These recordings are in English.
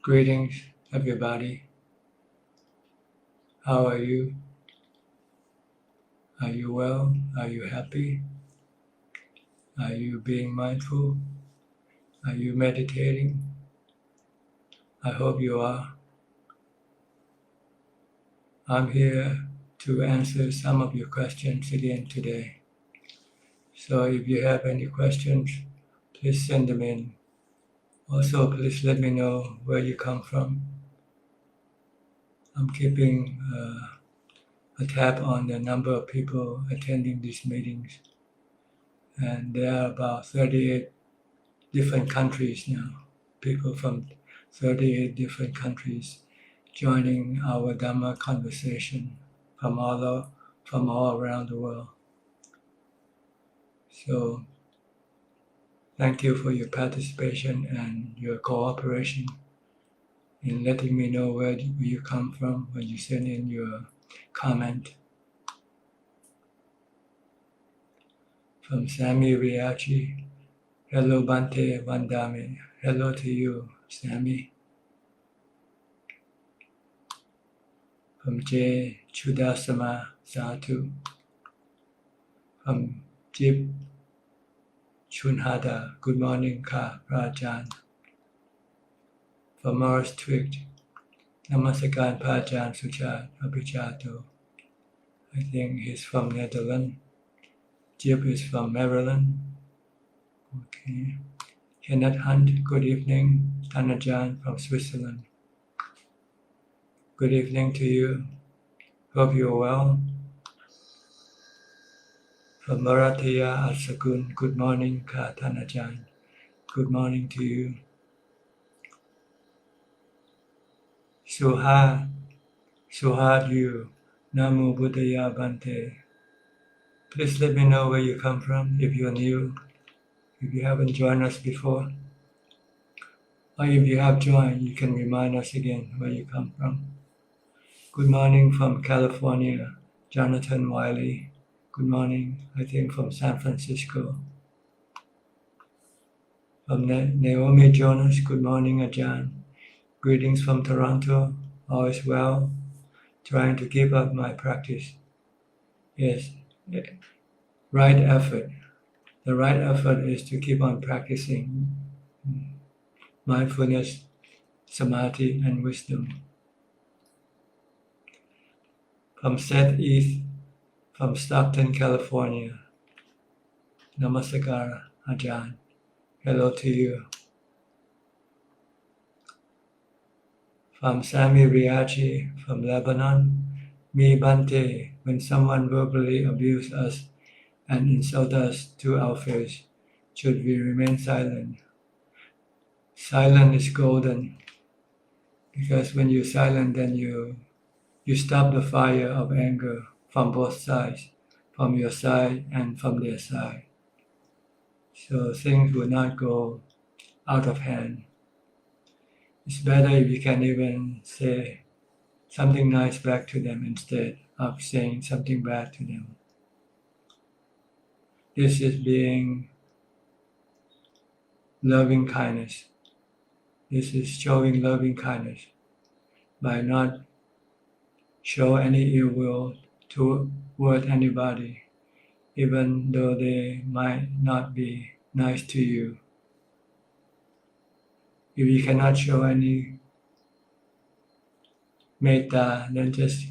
Greetings, everybody. How are you? Are you well? Are you happy? Are you being mindful? Are you meditating? I hope you are. I'm here to answer some of your questions again today. So if you have any questions, please send them in. Also, please let me know where you come from. I'm keeping a tab on the number of people attending these meetings, and there are about 38 different countries now. People from 38 different countries joining our Dhamma conversation from all around the world. So thank you for your participation and your cooperation in letting me know where you come from when you send in your comment. From Sammy Riachi, hello Bante Vandame, hello to you, Sammy. From J. Chudasama Satu. From Jip Chunhada, good morning Ka Prajan. From Morris Twig, Namaskaran Prajan Suchart, Abhijato. I think he's from Netherlands. Jip is from Maryland. Okay. Kenneth Hunt, good evening. Tanajan from Switzerland. Good evening to you. Hope you're well. From Marathaya Asakun, good morning, Ka Tanajan. Good morning to you. Suhad you, Namo Buddhaya Bante. Please let me know where you come from if you're new, if you haven't joined us before. Or if you have joined, you can remind us again where you come from. Good morning from California, Jonathan Wiley. Good morning, I think from San Francisco. From Naomi Jonas, good morning, Ajahn. Greetings from Toronto, all is well. Trying to keep up my practice. Yes, right effort. The right effort is to keep on practicing mindfulness, samadhi, and wisdom. From Seth East, from Stockton, California. Namaskar, Ajahn. Hello to you. From Sami Riachi, from Lebanon. Mi Bante, when someone verbally abuses us and insults us to our face, should we remain silent? Silent is golden, because when you're silent, then you stop the fire of anger from both sides, from your side and from their side. So things will not go out of hand. It's better if you can even say something nice back to them instead of saying something bad to them. This is being loving kindness. This is showing loving kindness by not show any ill will toward anybody, even though they might not be nice to you. If you cannot show any metta, then just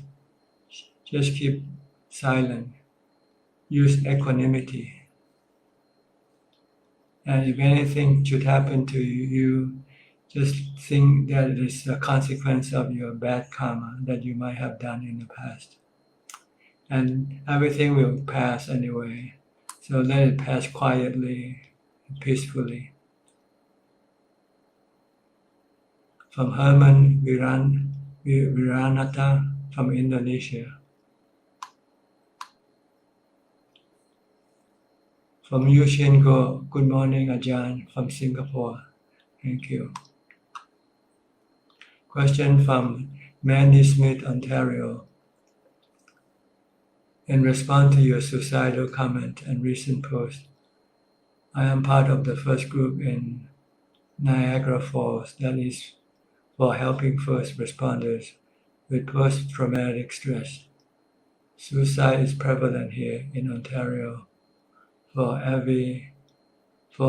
keep silent. Use equanimity. And if anything should happen to you, just think that it is a consequence of your bad karma that you might have done in the past. And everything will pass anyway. So let it pass quietly and peacefully. From Herman Viranata from Indonesia. From Yushin Go, good morning Ajahn from Singapore. Thank you. Question from Mandy Smith, Ontario. In response to your suicidal comment and recent post, I am part of the first group in Niagara Falls that is for helping first responders with post-traumatic stress. Suicide is prevalent here in Ontario for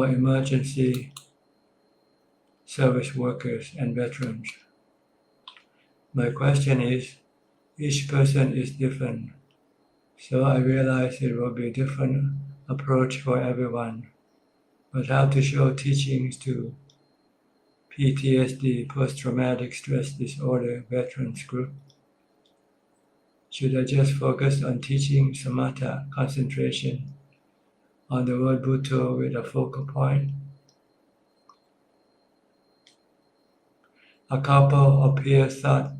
emergency service workers and veterans. My question is, each person is different, so I realize it will be a different approach for everyone. But how to show teachings to PTSD, post-traumatic stress disorder veterans group? Should I just focus on teaching samatha, concentration, on the word Bhutto with a focal point? A couple of peers thought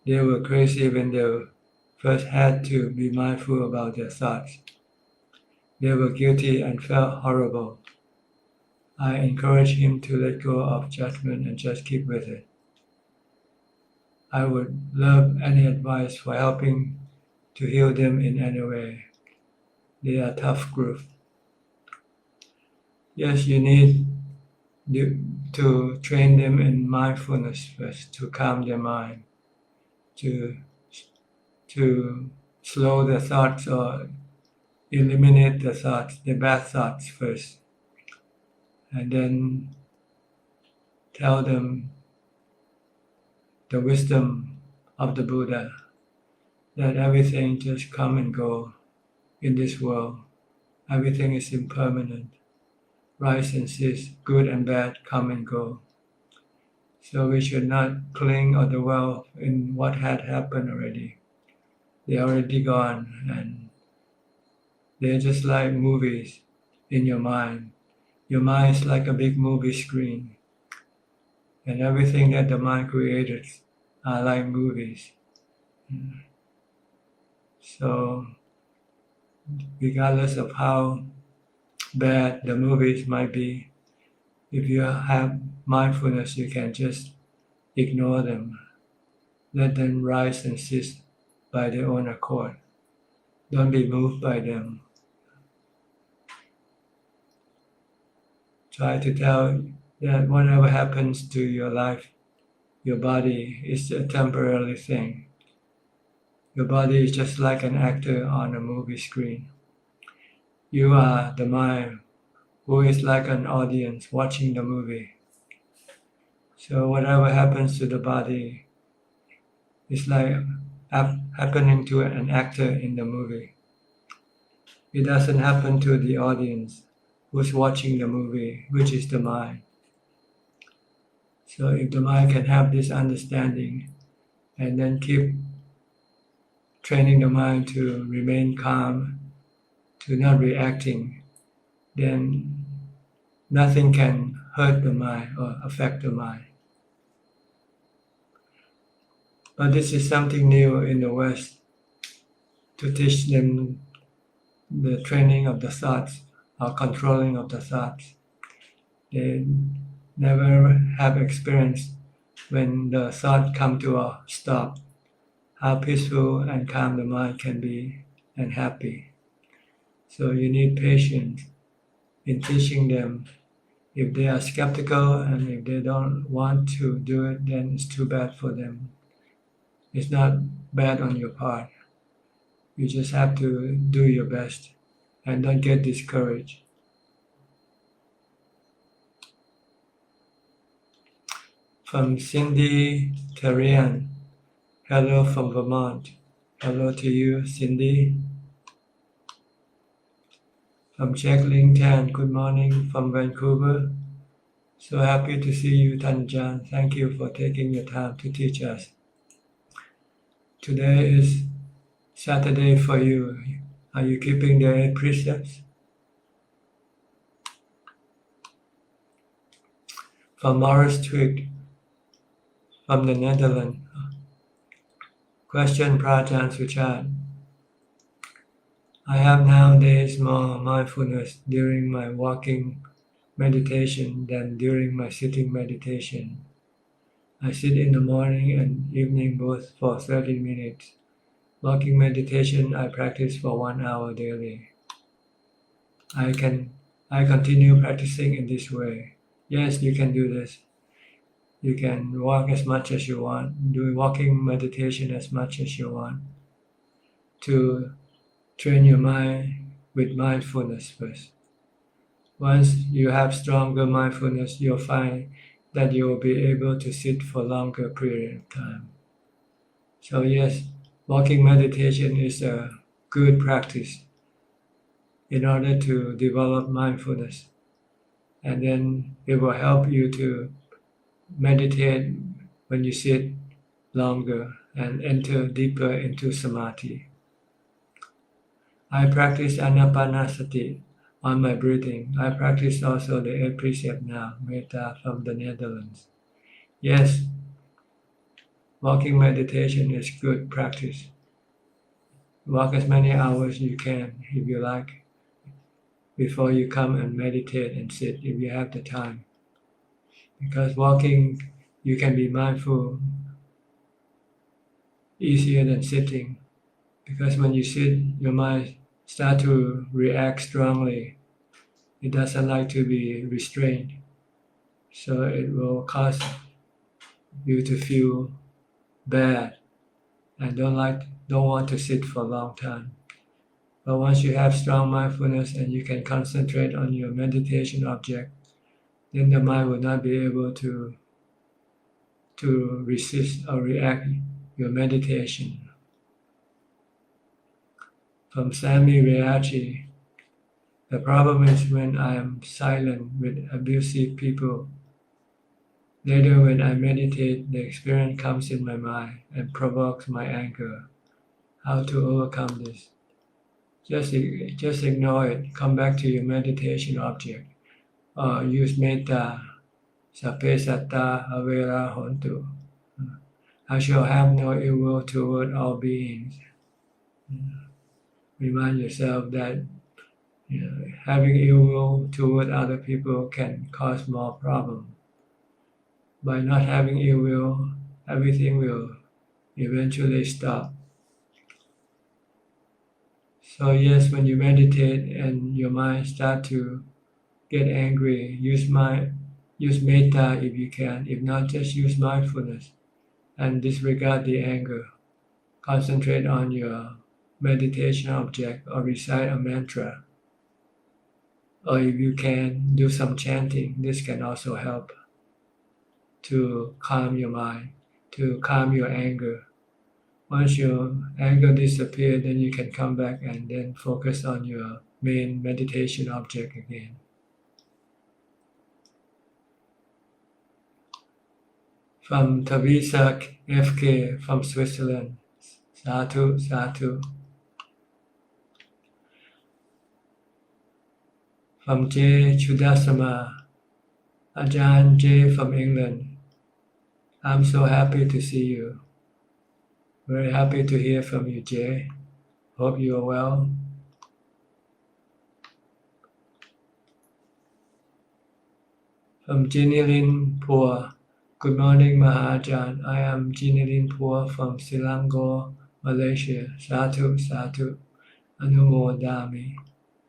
they were crazy when they first had to be mindful about their thoughts. They were guilty and felt horrible. I encouraged him to let go of judgment and just keep with it. I would love any advice for helping to heal them in any way. They are a tough group. Yes, you need to train them in mindfulness first, to calm their mind, to slow the thoughts or eliminate the thoughts, the bad thoughts first, and then tell them the wisdom of the Buddha, that everything just come and go in this world. Everything is impermanent. Rise and cease, good and bad come and go. So we should not cling or dwell in what had happened already. They're already gone, and they're just like movies in your mind. Your mind is like a big movie screen, and everything that the mind created are like movies. So regardless of how bad the movies might be, if you have mindfulness, you can just ignore them. Let them rise and cease by their own accord. Don't be moved by them. Try to tell that whatever happens to your life, your body is a temporary thing. Your body is just like an actor on a movie screen. You are the mind who is like an audience watching the movie. So whatever happens to the body is like happening to an actor in the movie. It doesn't happen to the audience who's watching the movie, which is the mind. So if the mind can have this understanding and then keep training the mind to remain calm, to not reacting, then nothing can hurt the mind or affect the mind. But this is something new in the West, to teach them the training of the thoughts or controlling of the thoughts. They never have experienced when the thought come to a stop, how peaceful and calm the mind can be and happy. So you need patience in teaching them. If they are skeptical and if they don't want to do it, then it's too bad for them. It's not bad on your part. You just have to do your best and don't get discouraged. From Cindy Terrian, hello from Vermont. Hello to you, Cindy. From Jacqueline Tan, good morning from Vancouver. So happy to see you, Tanjan. Thank you for taking your time to teach us. Today is Saturday for you. Are you keeping the 8 precepts? From Morris Twig, from the Netherlands. Question, Prajan Suchart. I have nowadays more mindfulness during my walking meditation than during my sitting meditation. I sit in the morning and evening both for 30 minutes. Walking meditation I practice for 1 hour daily. I continue practicing in this way. Yes, you can do this. You can walk as much as you want, do walking meditation as much as you want, to train your mind with mindfulness first. Once you have stronger mindfulness, you'll find that you will be able to sit for longer period of time. So yes, walking meditation is a good practice in order to develop mindfulness. And then it will help you to meditate when you sit longer and enter deeper into samadhi. I practice anapanasati on my breathing. I practice also the 8 precept now, metta from the Netherlands. Yes, walking meditation is good practice. Walk as many hours you can if you like before you come and meditate and sit if you have the time. Because walking, you can be mindful easier than sitting. Because when you sit, your mind starts to react strongly. It doesn't like to be restrained. So it will cause you to feel bad and don't want to sit for a long time. But once you have strong mindfulness and you can concentrate on your meditation object, then the mind will not be able to resist or react your meditation. From Sami Reachi, the problem is when I am silent with abusive people. Later when I meditate, the experience comes in my mind and provokes my anger. How to overcome this? Just ignore it. Come back to your meditation object. Or use metta, sappe satta avera hontu. I shall have no ill will toward all beings. Remind yourself that having ill will toward other people can cause more problems. By not having ill will, everything will eventually stop. So yes, when you meditate and your mind starts to get angry, use metta if you can. If not, just use mindfulness and disregard the anger. Concentrate on your meditation object or recite a mantra. Or if you can, do some chanting. This can also help to calm your mind, to calm your anger. Once your anger disappears, then you can come back and then focus on your main meditation object again. From Tavisa FK from Switzerland. Sadhu, sadhu. From J. Chudasama, Ajahn J. from England. I'm so happy to see you. Very happy to hear from you, Jay. Hope you are well. From Jinilin Pur. Good morning, Mahajan. I am Jinilin Pur from Selangor, Malaysia. Sadhu, sadhu. Anumodami.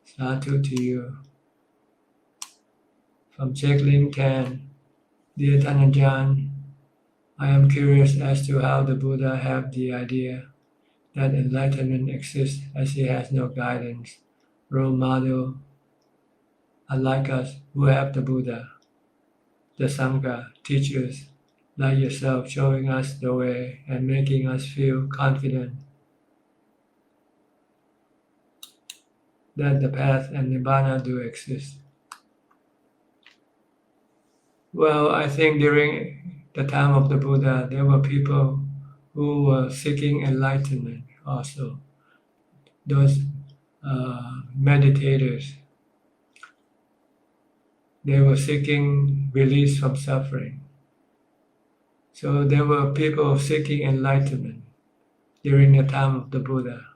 Sadhu to you. From Cheklin Tan. Dear Tanajan, I am curious as to how the Buddha had the idea that enlightenment exists as he has no guidance, role model, unlike us who have the Buddha, the Sangha, teachers like yourself showing us the way and making us feel confident that the path and Nibbana do exist. Well, I think during the time of the Buddha, there were people who were seeking enlightenment also. Those meditators, they were seeking release from suffering. So there were people seeking enlightenment during the time of the Buddha,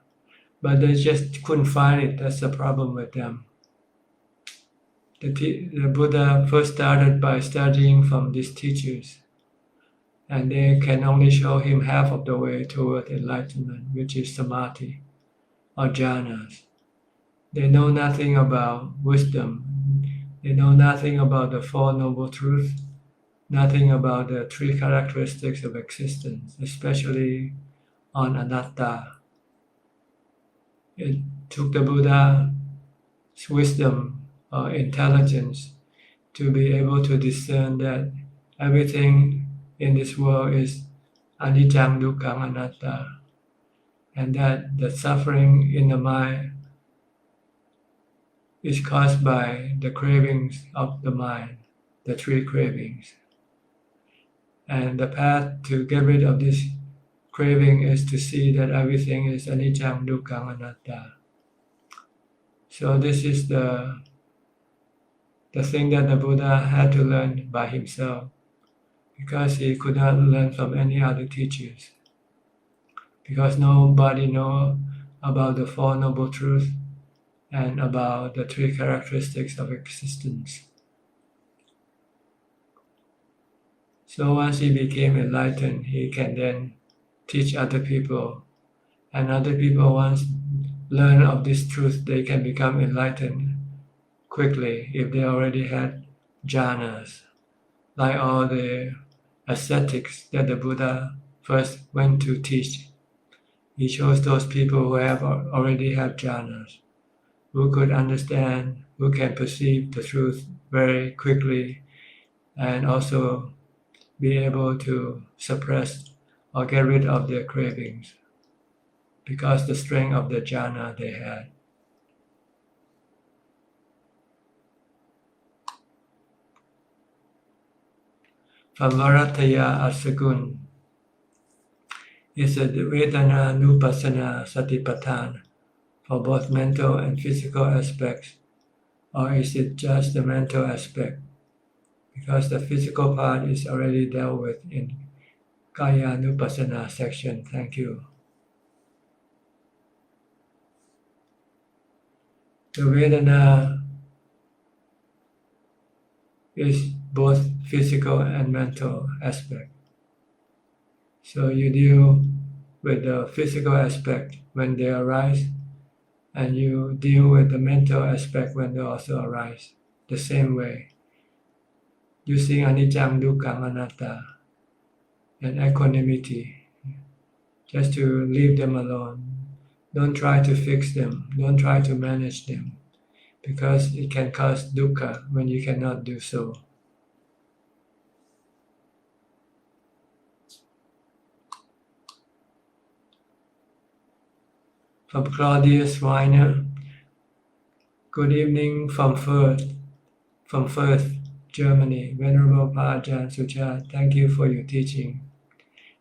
but they just couldn't find it. That's the problem with them. The Buddha first started by studying from these teachers, and they can only show him half of the way toward enlightenment, which is samadhi or jhanas. They know nothing about wisdom. They know nothing about the Four Noble Truths. nothing about the three characteristics of existence, especially on anatta. It took the Buddha's wisdom or intelligence to be able to discern that everything in this world is anicca, dukkha, anatta, and that the suffering in the mind is caused by the cravings of the mind, the three cravings. And the path to get rid of this craving is to see that everything is anicca, dukkha, anatta. So this is the thing that the Buddha had to learn by himself, because he could not learn from any other teachers, because nobody knows about the Four Noble Truths and about the three characteristics of existence. So once he became enlightened, he can then teach other people, and other people once learn of this truth, they can become enlightened quickly if they already had jhanas, like all the ascetics that the Buddha first went to teach. He chose those people who have already have jhanas, who could understand, who can perceive the truth very quickly, and also be able to suppress or get rid of their cravings, because the strength of the jhana they had. From Varataya Asagun is a Vedana Nupassana Satipatthana for both mental and physical aspects, or is it just the mental aspect? Because the physical part is already dealt with in Kaya Nupassana section. Thank you. The Vedana is both physical and mental aspect. So you deal with the physical aspect when they arise, and you deal with the mental aspect when they also arise, the same way, using anicca, dukkha, anatta, and equanimity, just to leave them alone. Don't try to fix them, don't try to manage them, because it can cause dukkha when you cannot do so. From Claudius Weiner, good evening from Firth, Germany. Venerable Pa Ajahn Suchart, thank you for your teaching.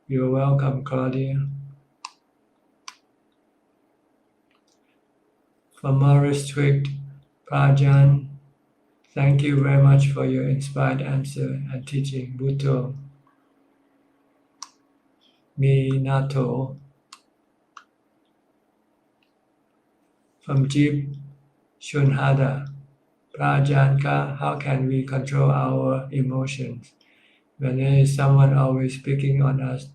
You're welcome, Claudia. From Morris Twig, Pa Ajahn, thank you very much for your inspired answer and teaching. Bhutto Minato. From Jeep Shunhada, Prajanka, how can we control our emotions when there is someone always picking on us,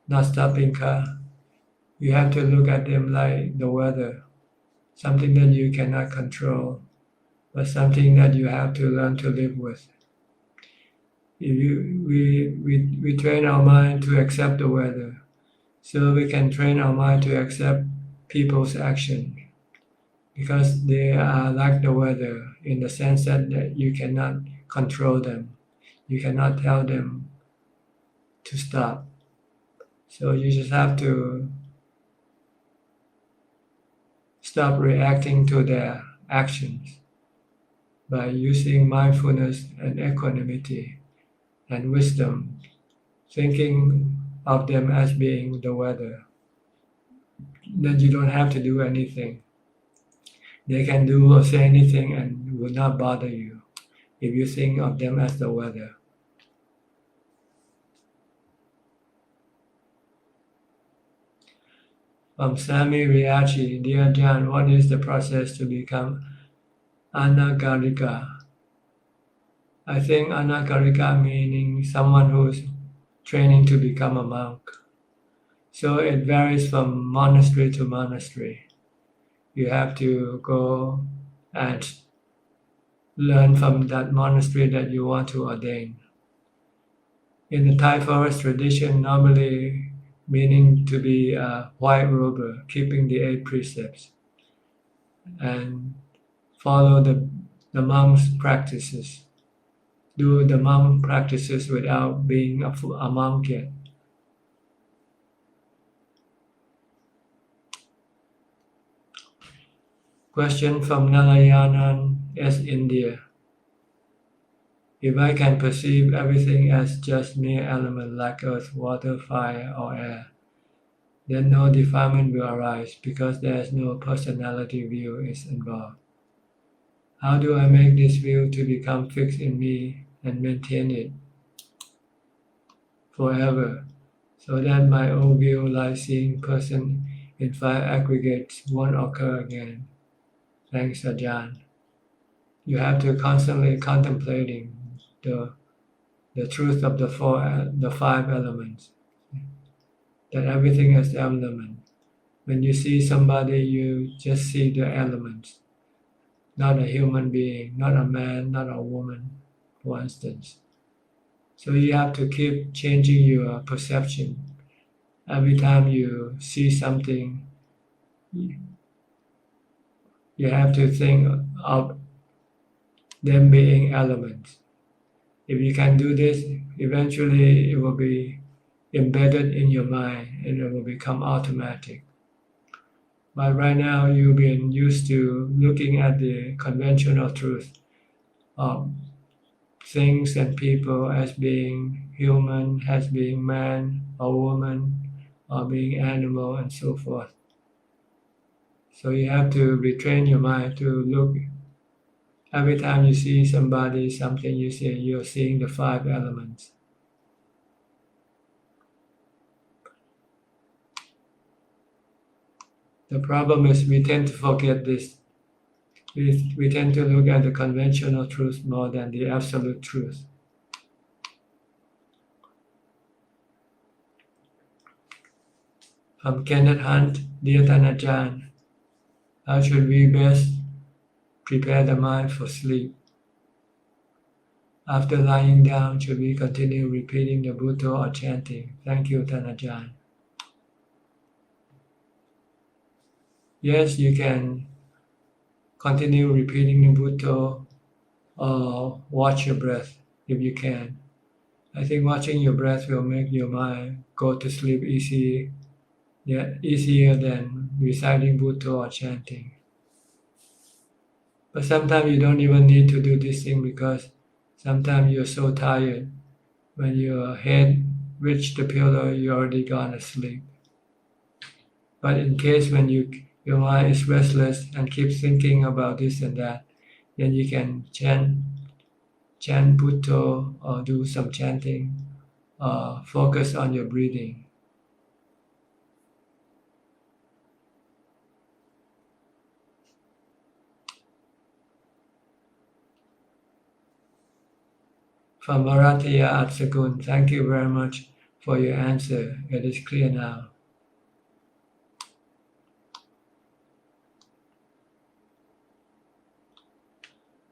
not stopping ka? You have to look at them like the weather, something that you cannot control, but something that you have to learn to live with. If we train our mind to accept the weather, so we can train our mind to accept people's action, because they are like the weather in the sense that you cannot control them. You cannot tell them to stop. So you just have to stop reacting to their actions by using mindfulness and equanimity and wisdom, thinking of them as being the weather. Then you don't have to do anything. They can do or say anything and it will not bother you if you think of them as the weather. From Sami Riachi, dear Ajahn, what is the process to become anagarika? I think anagarika meaning someone who's training to become a monk. So it varies from monastery to monastery. You have to go and learn from that monastery that you want to ordain. In the Thai forest tradition, normally meaning to be a white rober, keeping the 8 precepts, and follow the monk's practices. Do the monk practices without being a monk yet. Question from Narayanan S. India. If I can perceive everything as just mere element like earth, water, fire, or air, then no defilement will arise because there is no personality view is involved. How do I make this view to become fixed in me and maintain it forever, so that my old view, like seeing person in 5 aggregates, won't occur again? Thanks, Ajahn. You have to constantly contemplating the truth of the 5 elements, that everything is element. When you see somebody, you just see the elements, not a human being, not a man, not a woman, for instance. So you have to keep changing your perception. Every time you see something, you have to think of them being elements. If you can do this, eventually it will be embedded in your mind and it will become automatic. But right now you've been used to looking at the conventional truth of things and people as being human, as being man or woman, or being animal, and so forth. So you have to retrain your mind to look. Every time you see somebody, something, you see, you're seeing the 5 elements. The problem is we tend to forget this. We tend to look at the conventional truth more than the absolute truth. From Kenneth Hunt, dear Ajahn, how should we best prepare the mind for sleep? After lying down, should we continue repeating the Buddha or chanting? Thank you, Ajahn. Yes, you can continue repeating the Buddha or watch your breath if you can. I think watching your breath will make your mind go to sleep easier than reciting Buddha or chanting. But sometimes you don't even need to do this thing because sometimes you're so tired. When your head reaches the pillow, you're already gone to sleep. But in case when your mind is restless and keeps thinking about this and that, then you can chant Buddha or do some chanting, focus on your breathing. From Marathia Atsagun, thank you very much for your answer. It is clear now.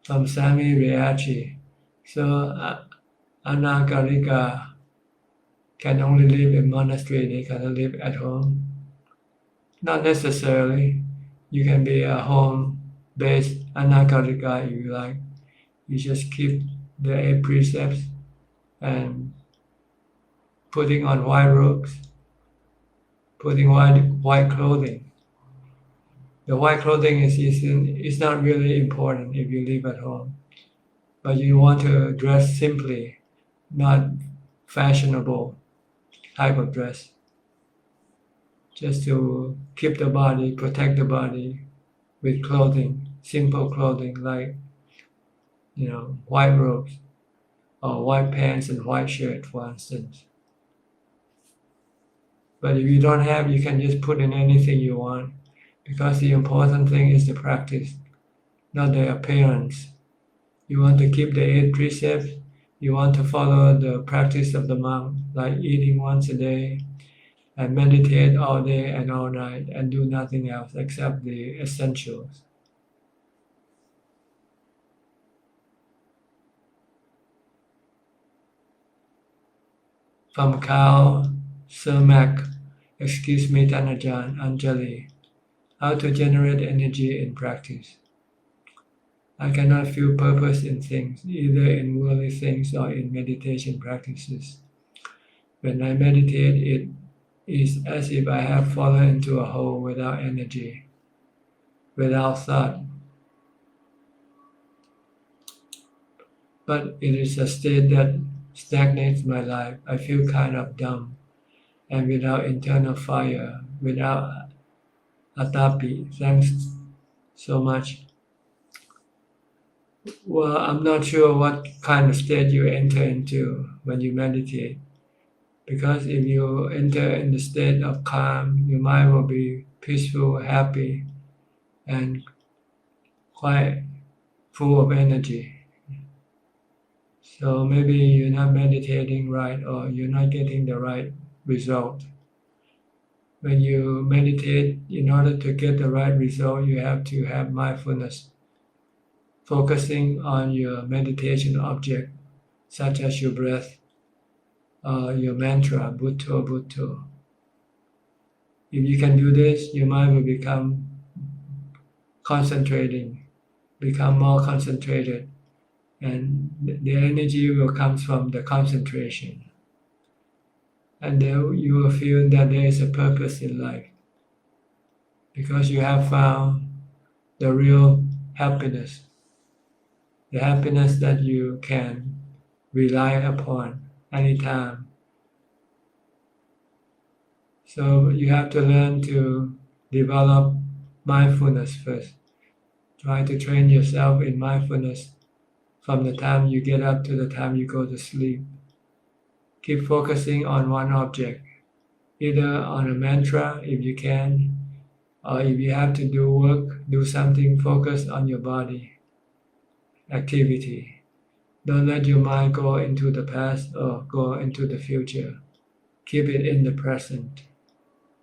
From Sami Riachi, so Anagarika can only live in monastery, they cannot live at home? Not necessarily. You can be a home-based Anagarika if you like. You just keep the 8 precepts and putting on white robes, putting white clothing. The white clothing is not really important if you live at home, but you want to dress simply, not fashionable type of dress, just to keep the body, protect the body with clothing, simple clothing like white robes or white pants and white shirt, for instance. But if you don't have, you can just put in anything you want, because the important thing is the practice, not the appearance. You want to keep the 8 precepts, you want to follow the practice of the monk, like eating once a day and meditate all day and all night and do nothing else except the essentials. From Carl Cermak, excuse me, Tanajan, Anjali, how to generate energy in practice. I cannot feel purpose in things, either in worldly things or in meditation practices. When I meditate, it is as if I have fallen into a hole without energy, without thought. But it is a state that stagnates my life. I feel kind of dumb and without internal fire, without atapi. Thanks so much. Well, I'm not sure what kind of state you enter into when you meditate. Because if you enter in the state of calm, your mind will be peaceful, happy, and quite full of energy. So maybe you're not meditating right or you're not getting the right result. When you meditate, in order to get the right result, you have to have mindfulness, focusing on your meditation object, such as your breath, your mantra, Bhutto, Bhutto. If you can do this, your mind will become more concentrated, and the energy will come from the concentration. And then you will feel that there is a purpose in life because you have found the real happiness, the happiness that you can rely upon anytime. So you have to learn to develop mindfulness first. Try to train yourself in mindfulness from the time you get up to the time you go to sleep. Keep focusing on one object, either on a mantra if you can, or if you have to do work, do something, focus on your body activity. Don't let your mind go into the past or go into the future. Keep it in the present.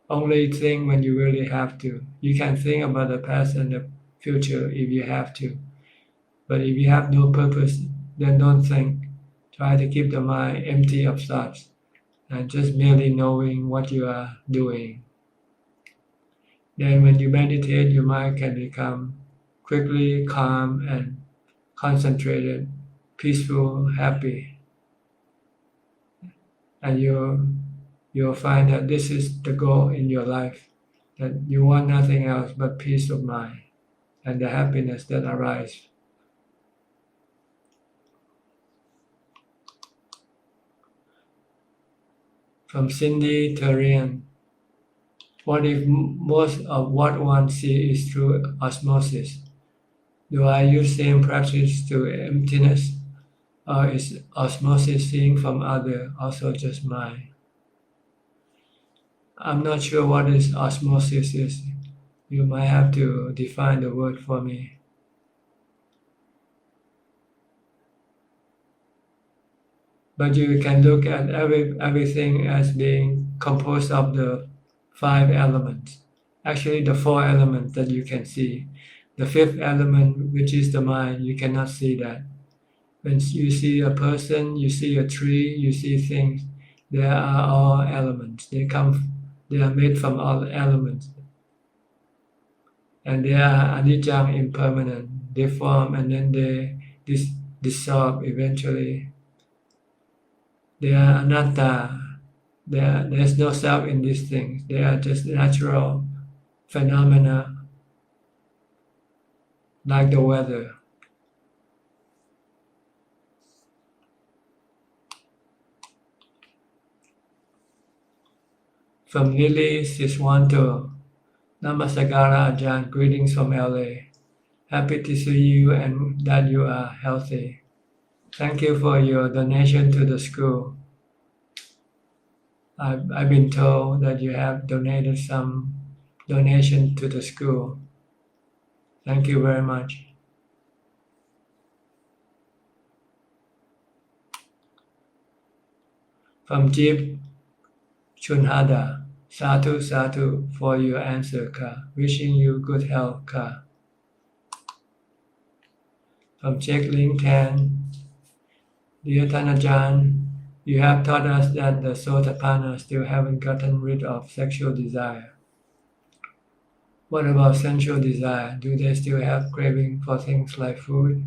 Only think when you really have to. You can think about the past and the future if you have to. But if you have no purpose, then don't think. Try to keep the mind empty of thoughts and just merely knowing what you are doing. Then when you meditate, your mind can become quickly calm and concentrated, peaceful, happy. And you'll find that this is the goal in your life, that you want nothing else but peace of mind and the happiness that arises. From Cindy Terrian, what if most of what one sees is through osmosis? Do I use same practice to emptiness, or is osmosis seeing from other also just mine? I'm not sure what is osmosis is. You might have to define the word for me. But you can look at everything as being composed of the 5 elements. Actually, the 4 elements that you can see. The 5th element, which is the mind, you cannot see that. When you see a person, you see a tree, you see things, they are all elements. They are made from all elements. And they are anicca, impermanent. They form and then they dissolve eventually. They are anatta. There's no self in these things. They are just natural phenomena like the weather. From Lily Siswanto, Namasagara Ajahn, greetings from LA. Happy to see you and that you are healthy. Thank you for your donation to the school. I've been told that you have donated some donation to the school. Thank you very much. From Jeep Chunhada, Sadhu Sadhu for your answer, Ka. Wishing you good health, Ka. From Jack Ling Tan, dear Tanajan, You have taught us that the Sotapanna still haven't gotten rid of sexual desire. What about sensual desire? Do they still have craving for things like food?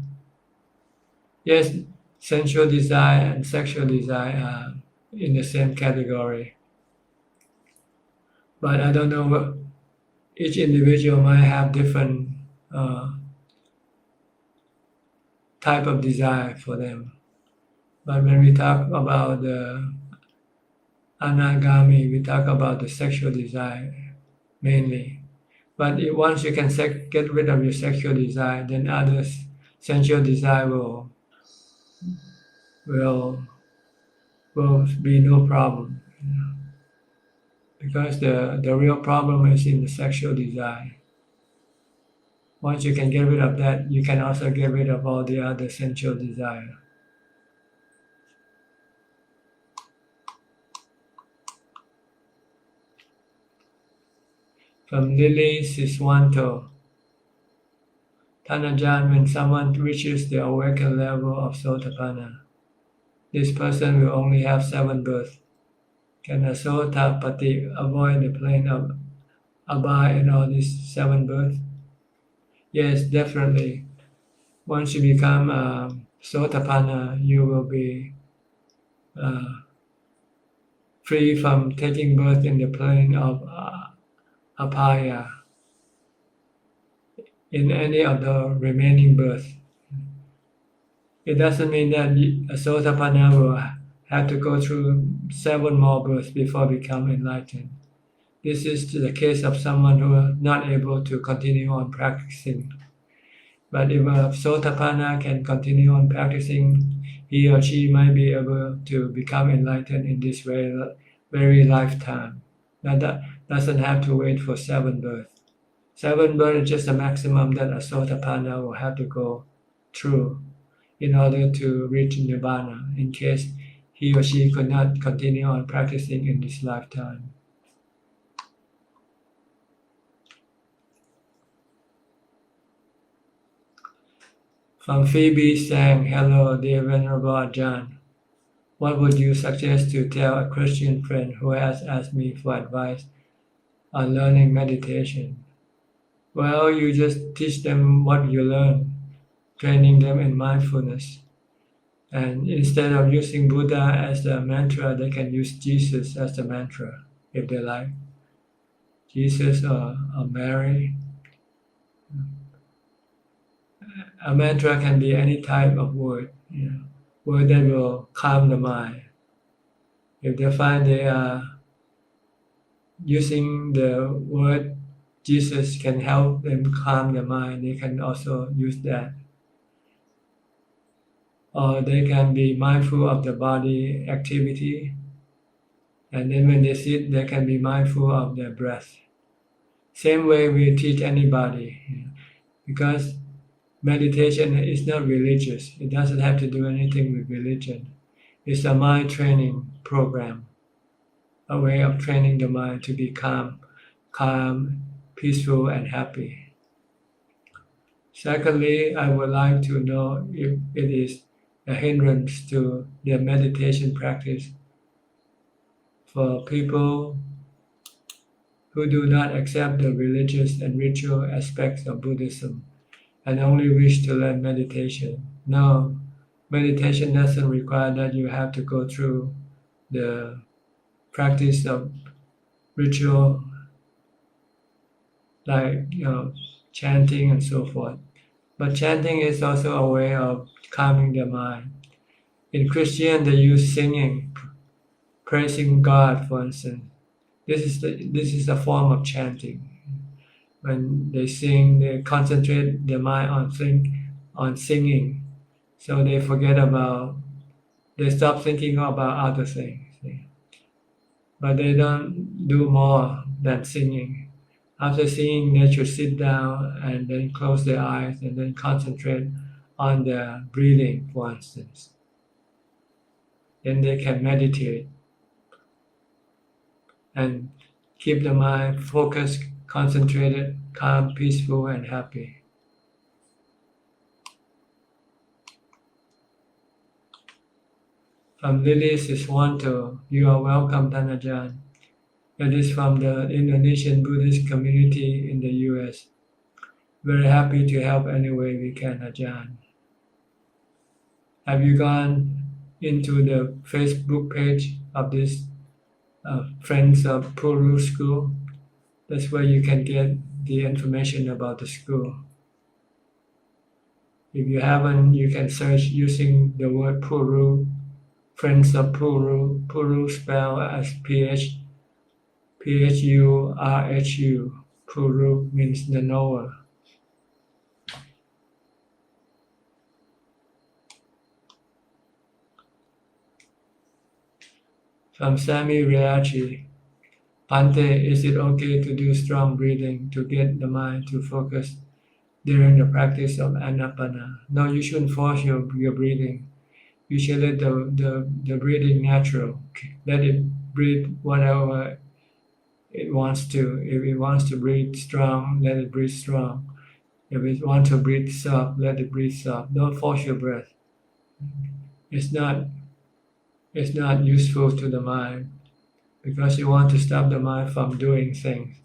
Yes, sensual desire and sexual desire are in the same category. But I don't know what each individual might have different uh, type of desire for them. But when we talk about the anagami, we talk about the sexual desire mainly. But once you can get rid of your sexual desire, then others' sensual desire will will be no problem. Because the real problem is in the sexual desire. Once you can get rid of that, you can also get rid of all the other sensual desire. From Lily Siswanto. Tanajan, when someone reaches the awakened level of Sotapanna, this person will only have 7 births. Can a Sotapati avoid the plane of Abhay and all these 7 births? Yes, definitely. Once you become Sotapanna, you will be free from taking birth in the plane of Apaya in any of the remaining births. It doesn't mean that a Sotapanna will have to go through 7 more births before become enlightened. This is the case of someone who is not able to continue on practicing. But if a Sotapanna can continue on practicing, he or she might be able to become enlightened in this very lifetime. That doesn't have to wait for 7 births. 7 births is just the maximum that a Sotapanna will have to go through in order to reach Nibbana, in case he or she could not continue on practicing in this lifetime. From Phoebe saying, hello, dear Venerable Ajahn. What would you suggest to tell a Christian friend who has asked me for advice on learning meditation? Well, you just teach them what you learn, training them in mindfulness. And instead of using Buddha as the mantra, they can use Jesus as the mantra, if they like. Jesus or Mary. A mantra can be any type of word, word that will calm the mind. If they find they are using the word Jesus can help them calm the mind, they can also use that. Or they can be mindful of the body activity, and then when they sit, they can be mindful of their breath. Same way we teach anybody, because meditation is not religious. It doesn't have to do anything with religion. It's a mind training program, a way of training the mind to be calm, peaceful, and happy. Secondly, I would like to know if it is a hindrance to their meditation practice for people who do not accept the religious and ritual aspects of Buddhism and only wish to learn meditation. No, meditation doesn't require that you have to go through the practice of ritual like chanting and so forth. But chanting is also a way of calming the mind. In Christian, they use singing, praising God, for instance. This is a form of chanting. When they sing, they concentrate their mind on singing, so they stop thinking about other things. But they don't do more than singing. After singing, they should sit down and then close their eyes and then concentrate on their breathing, for instance. Then they can meditate and keep the mind focused, concentrated, calm, peaceful, and happy. From Lily Siswanto, you are welcome, Ajahn. It is from the Indonesian Buddhist community in the US. Very happy to help any way we can, Ajahn. Have you gone into the Facebook page of this Friends of Puru School? That's where you can get the information about the school. If you haven't, you can search using the word Puru, Friends of Puru, Puru spelled as Phurhu. Puru means the knower. From Sami Riachi, Pante, is it okay to do strong breathing to get the mind to focus during the practice of Anapana? No, you shouldn't force your breathing. You should let the breathing natural. Let it breathe whatever it wants to. If it wants to breathe strong, let it breathe strong. If it wants to breathe soft, let it breathe soft. Don't force your breath. It's not useful to the mind because you want to stop the mind from doing things.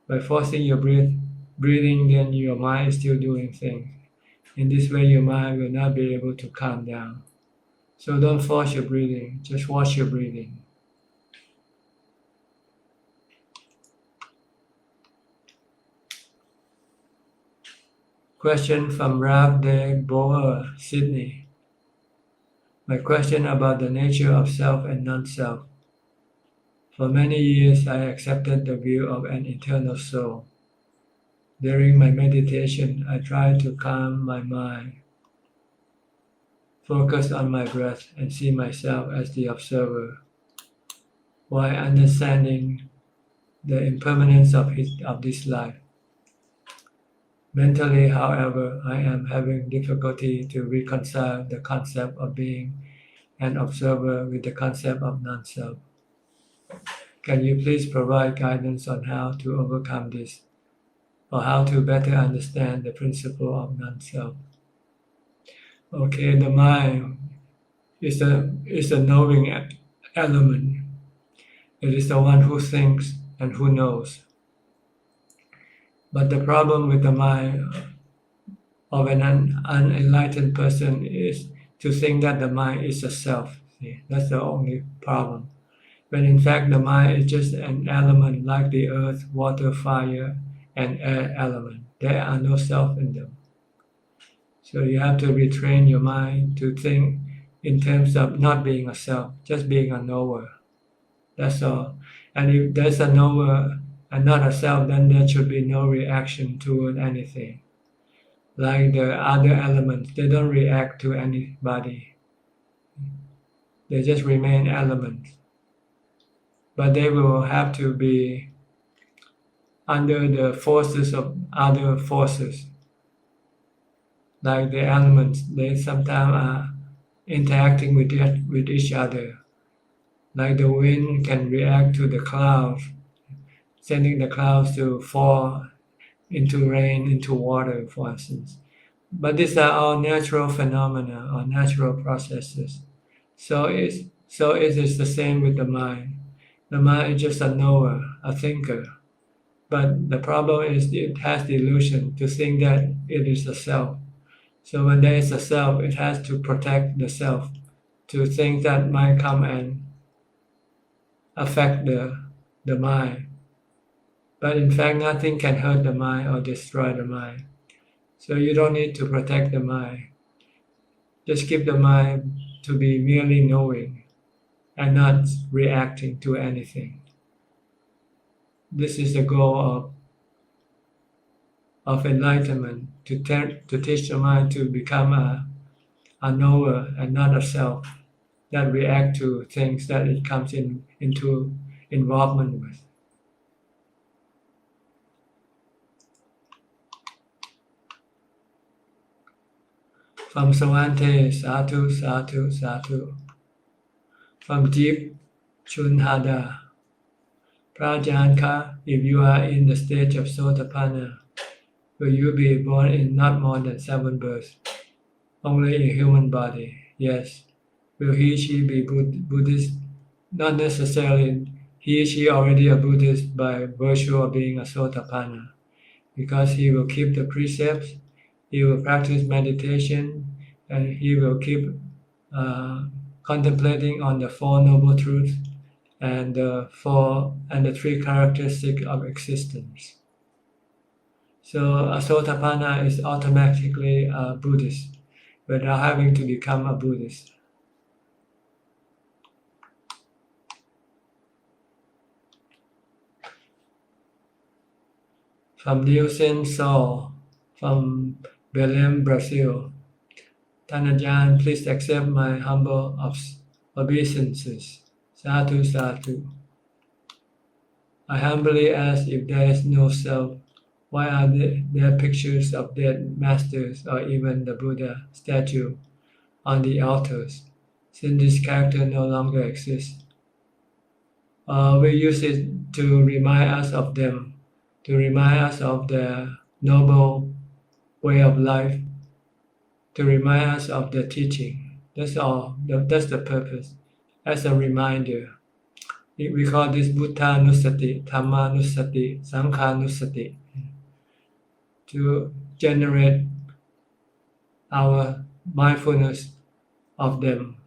By forcing your breathing, then your mind is still doing things. In this way, your mind will not be able to calm down. So don't force your breathing, just watch your breathing. Question from Rav de Boer, Sydney. My question about the nature of self and non-self. For many years, I accepted the view of an eternal soul. During my meditation, I tried to calm my mind, focus on my breath, and see myself as the observer, while understanding the impermanence of this life. Mentally, however, I am having difficulty to reconcile the concept of being an observer with the concept of non-self. Can you please provide guidance on how to overcome this, or how to better understand the principle of non-self? Okay, the mind is a knowing element. It is the one who thinks and who knows. But the problem with the mind of an unenlightened person is to think that the mind is a self. See, that's the only problem. When in fact the mind is just an element like the earth, water, fire, and air element. There are no self in them. So you have to retrain your mind to think in terms of not being a self, just being a knower. That's all. And if there's a knower and not a self, then there should be no reaction toward anything. Like the other elements, they don't react to anybody. They just remain elements. But they will have to be under the forces of other forces. Like the elements, they sometimes are interacting with each other. Like the wind can react to the clouds, sending the clouds to fall into rain, into water, for instance. But these are all natural phenomena or natural processes. So it is the same with the mind. The mind is just a knower, a thinker. But the problem is it has the illusion to think that it is a self. So when there is a self, it has to protect the self, to think that might come and affect the mind. But in fact, nothing can hurt the mind or destroy the mind. So you don't need to protect the mind. Just keep the mind to be merely knowing and not reacting to anything. This is the goal of enlightenment, to teach the mind to become a knower and not a self that react to things that it comes into involvement with. From Sawante, Sadhu, Sadhu, Sadhu. From Deep Chunhada, Prajanka, if you are in the stage of Sotapanna, will you be born in not more than 7 births? Only in human body, yes. Will he/she be Buddhist? Not necessarily. He/she already a Buddhist by virtue of being a Sotapanna, because he will keep the precepts, he will practice meditation, and he will keep contemplating on the Four Noble Truths and the three characteristics of existence. So a Sotapanna is automatically a Buddhist without having to become a Buddhist. From Nielsen Saul, from Belém, Brazil. Ajahn, please accept my humble obeisances. Sadhu, sadhu. I humbly ask, if there is no self, why are there pictures of dead masters or even the Buddha statue on the altars, since this character no longer exists? We use it to remind us of them, to remind us of their noble way of life, to remind us of their teaching. That's all. That's the purpose. As a reminder. We call this Buddha Nusati, Dhamma Nusati, Sangha Nusati, to generate our mindfulness of them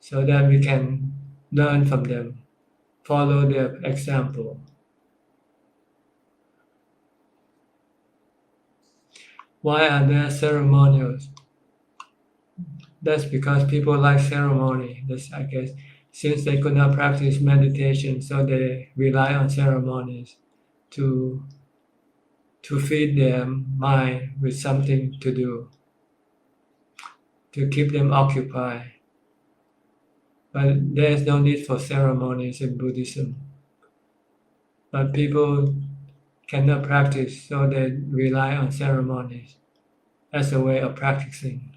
so that we can learn from them, follow their example. Why are there ceremonials? That's because people like ceremony. That's, I guess, since they could not practice meditation, so they rely on ceremonies to feed their mind with something to do, to keep them occupied. But there is no need for ceremonies in Buddhism. But people cannot practice, so they rely on ceremonies as a way of practicing.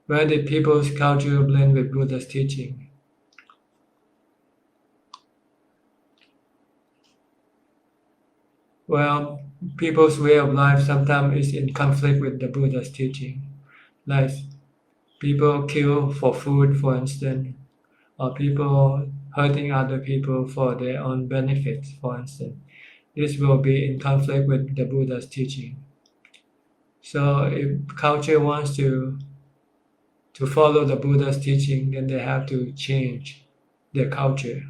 Where did people's culture blend with Buddha's teaching? Well, people's way of life sometimes is in conflict with the Buddha's teaching. Like people kill for food, for instance, or people hurting other people for their own benefits, for instance. This will be in conflict with the Buddha's teaching. So if culture wants to follow the Buddha's teaching, then they have to change their culture.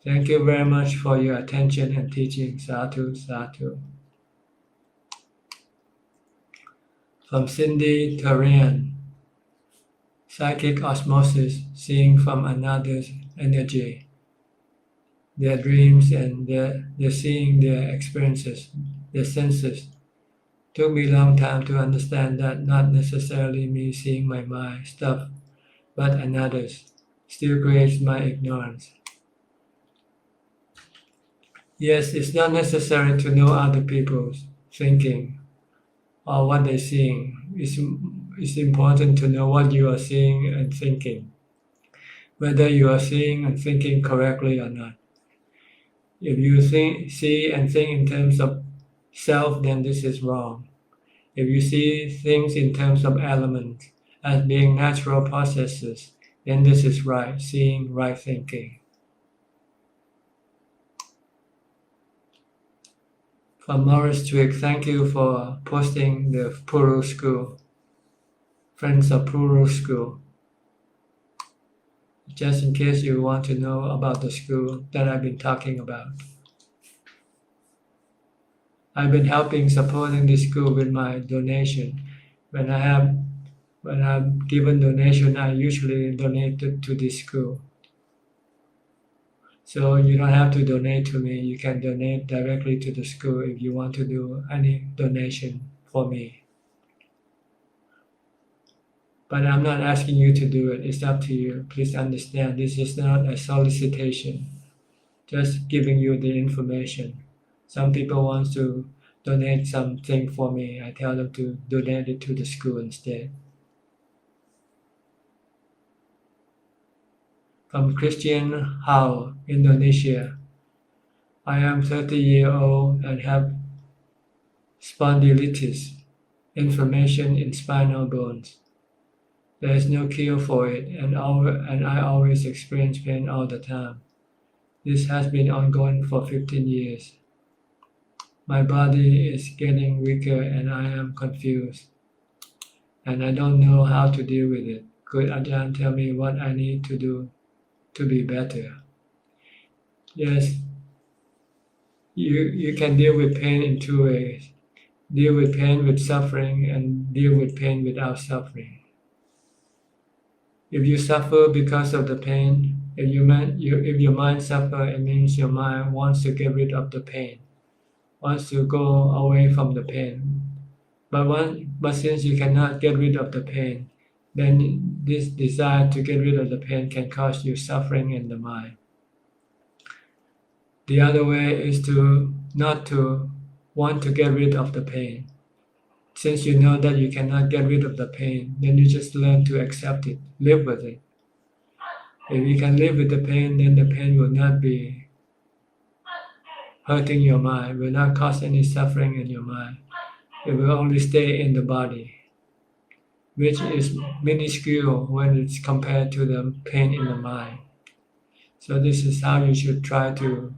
Thank you very much for your attention and teaching. Sadhu, sadhu. From Cindy Terran, psychic osmosis, seeing from another's energy, their dreams and their seeing their experiences, their senses. Took me a long time to understand that not necessarily me seeing my mind stuff, but another's still creates my ignorance. Yes, it's not necessary to know other people's thinking or what they're seeing. It's important to know what you are seeing and thinking, whether you are seeing and thinking correctly or not. If you see and think in terms of self, then this is wrong. If you see things in terms of elements as being natural processes, then this is right, seeing, right thinking. From Morris Twig, thank you for posting the Puru School, Friends of Puru School. Just in case you want to know about the school that I've been talking about. I've been supporting this school with my donation. When I've given donation, I usually donate to this school. So you don't have to donate to me. You can donate directly to the school if you want to do any donation for me. But I'm not asking you to do it. It's up to you. Please understand, this is not a solicitation. Just giving you the information. Some people want to donate something for me. I tell them to donate it to the school instead. From Christian Hao, Indonesia. I am 30 years old and have spondylitis inflammation in spinal bones. There is no cure for it, and I always experience pain all the time. This has been ongoing for 15 years. My body is getting weaker and I am confused, and I don't know how to deal with it. Could Ajahn tell me what I need to do to be better? Yes, you can deal with pain in two ways. Deal with pain with suffering and deal with pain without suffering. If you suffer because of the pain, if your mind suffers, it means your mind wants to get rid of the pain, wants to go away from the pain. But since you cannot get rid of the pain, then this desire to get rid of the pain can cause you suffering in the mind. The other way is to not to want to get rid of the pain. Since you know that you cannot get rid of the pain, then you just learn to accept it, live with it. If you can live with the pain, then the pain will not be hurting your mind, will not cause any suffering in your mind. It will only stay in the body, which is minuscule when it's compared to the pain in the mind. So this is how you should try to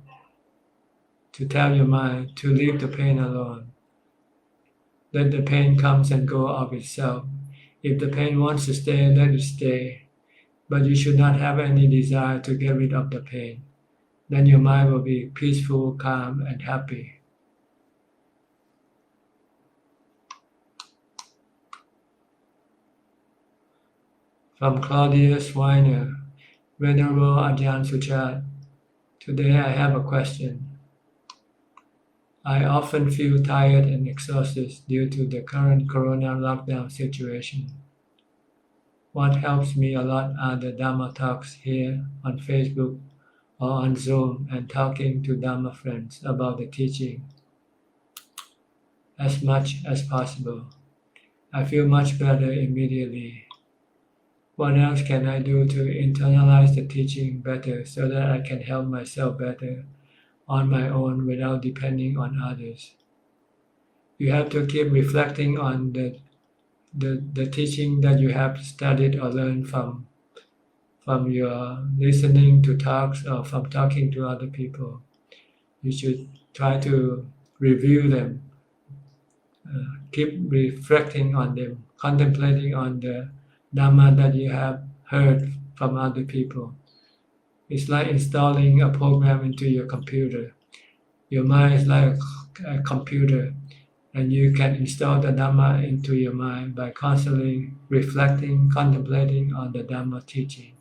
tell your mind to leave the pain alone. Let the pain comes and go of itself. If the pain wants to stay, let it stay. But you should not have any desire to get rid of the pain. Then your mind will be peaceful, calm, and happy. From Claudius Weiner, Venerable Ajahn Suchart. Today I have a question. I often feel tired and exhausted due to the current corona lockdown situation. What helps me a lot are the Dhamma talks here on Facebook or on Zoom and talking to Dhamma friends about the teaching as much as possible. I feel much better immediately. What else can I do to internalize the teaching better so that I can help myself better on my own without depending on others? You have to keep reflecting on the teaching that you have studied or learned from your listening to talks or from talking to other people. You should try to review them, keep reflecting on them, contemplating on the Dhamma that you have heard from other people. It's like installing a program into your computer. Your mind is like a computer, and you can install the Dhamma into your mind by constantly reflecting, contemplating on the Dhamma teaching.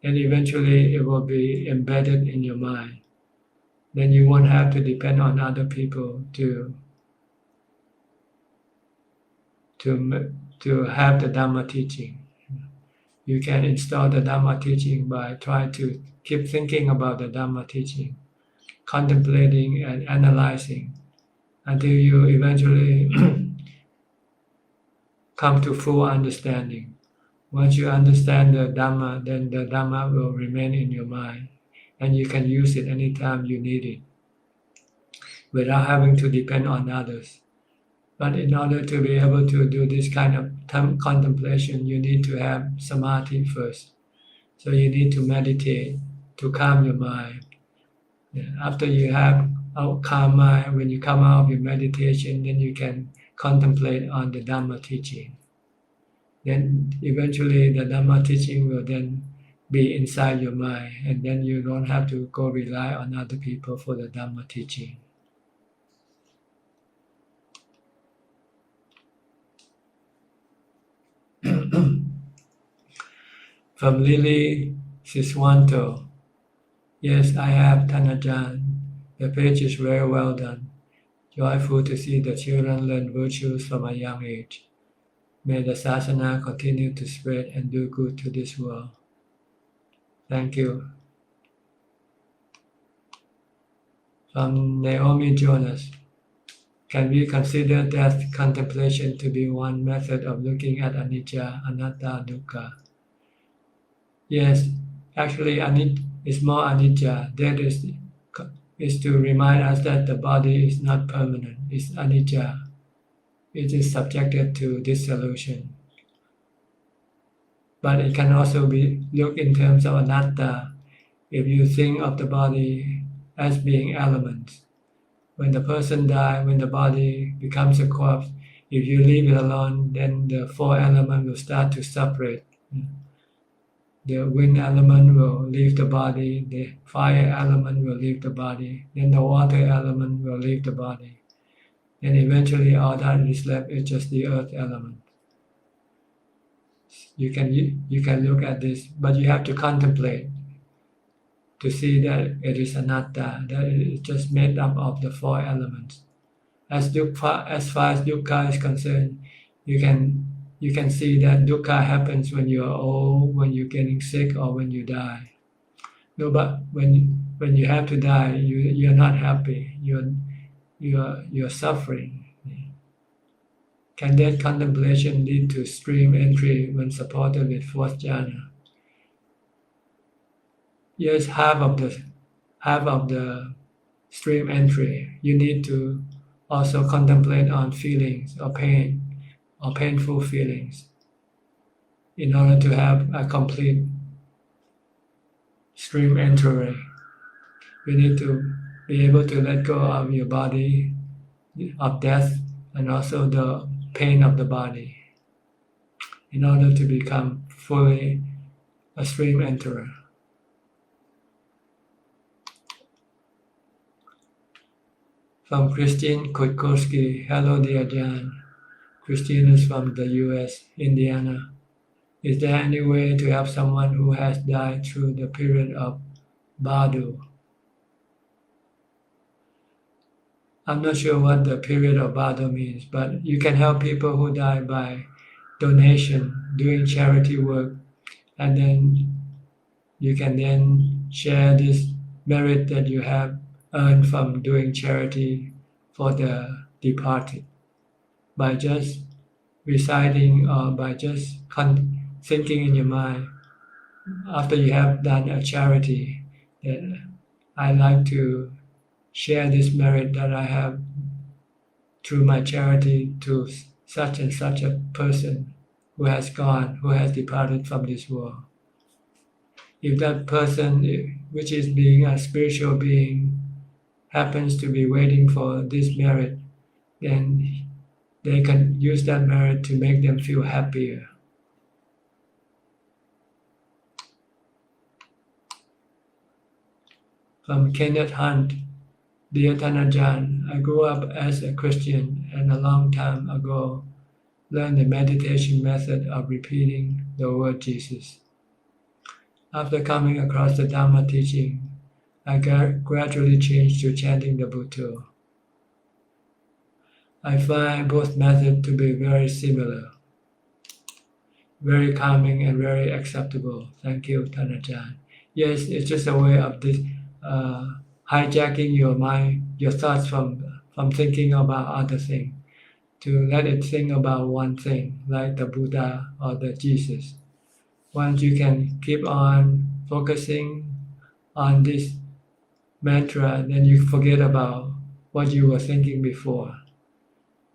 And eventually it will be embedded in your mind. Then you won't have to depend on other people to have the Dhamma teaching. You can install the Dhamma teaching by trying to keep thinking about the Dhamma teaching, contemplating and analyzing until you eventually come to full understanding. Once you understand the Dhamma, then the Dhamma will remain in your mind and you can use it anytime you need it without having to depend on others. But in order to be able to do this kind of contemplation, you need to have samadhi first. So you need to meditate to calm your mind. After you have a calm mind, when you come out of your meditation, then you can contemplate on the Dhamma teaching. Then eventually the Dhamma teaching will then be inside your mind, and then you don't have to go rely on other people for the Dhamma teaching. From Lily Siswanto. Yes, I have Tanajan. The page is very well done. Joyful to see the children learn virtues from a young age. May the Sasana continue to spread and do good to this world. Thank you. From Naomi Jonas. Can we consider death contemplation to be one method of looking at anicca, anatta, dukkha? Yes, actually it's more anicca. That is to remind us that the body is not permanent, it's anicca. it is subjected to dissolution. But it can also be looked in terms of anatta. If you think of the body as being elements, when the person dies, when the body becomes a corpse, if you leave it alone, then the four elements will start to separate. The wind element will leave the body, the fire element will leave the body, then the water element will leave the body. Then eventually all that is left is just the earth element. You can look at this, but you have to contemplate to see that it is anatta, that it is just made up of the four elements. As far as dukkha is concerned, you can see that dukkha happens when you are old, when you're getting sick, or when you die. No, but when you have to die, you're not happy. You're suffering. Can that contemplation lead to stream entry when supported with fourth jhana? Yes, half of the stream entry. You need to also contemplate on feelings or pain or painful feelings in order to have a complete stream entry. You need to be able to let go of your body, of death, and also the pain of the body in order to become fully a stream enterer. From Christine Kutkowski, hello dear Ajahn. Christine is from the US, Indiana. Is there any way to help someone who has died through the period of Badu? I'm not sure what the period of Badu means, but you can help people who die by donation, doing charity work, and then you can then share this merit that you have earned from doing charity for the departed by just reciting or by just thinking in your mind after you have done a charity that I like to share this merit that I have through my charity to such and such a person who has gone, who has departed from this world. If that person, which is being a spiritual being, happens to be waiting for this merit, then they can use that merit to make them feel happier. From Kenneth Hunt, dear Ajahn, I grew up as a Christian and a long time ago learned the meditation method of repeating the word Jesus. After coming across the Dhamma teaching, I gradually changed to chanting the Bhutto. I find both methods to be very similar, very calming and very acceptable. Thank you, Ajahn. Yes, it's just a way of this hijacking your mind, your thoughts from thinking about other things, to let it think about one thing, like the Buddha or the Jesus. Once you can keep on focusing on this mantra, then you forget about what you were thinking before.